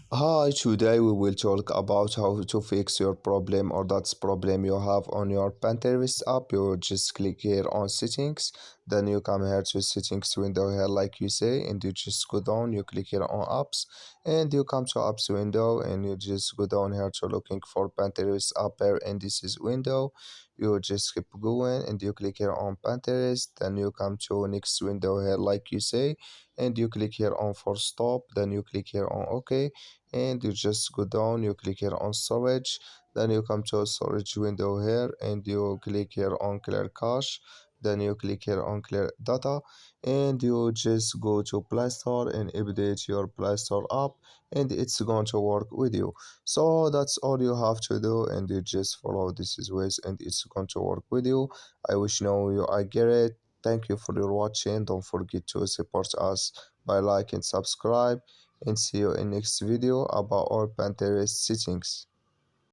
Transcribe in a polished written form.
Hi, today we will talk about how to fix your problem or that's problem you have on your Pinterest app. You just click here on settings, then you come here to settings window here like you say, and you just go down, you click here on apps, and you come to apps window, and you just go down here to looking for Pinterest app here, and this is window. You just keep going and you click here on Pinterest, then you come to next window here like you say, and you click here on for stop, then you click here on OK, and you just go down, you click here on storage, then you come to a storage window here and you click here on clear cache, then you click here on clear data, and you just go to Play Store and update your Play Store app, and it's going to work with you. So that's all you have to do, and you just follow these ways and it's going to work with you. I wish know you I get it. Thank you for your watching. Don't forget to support us by like and subscribe, and see you in next video about our Pinterest settings.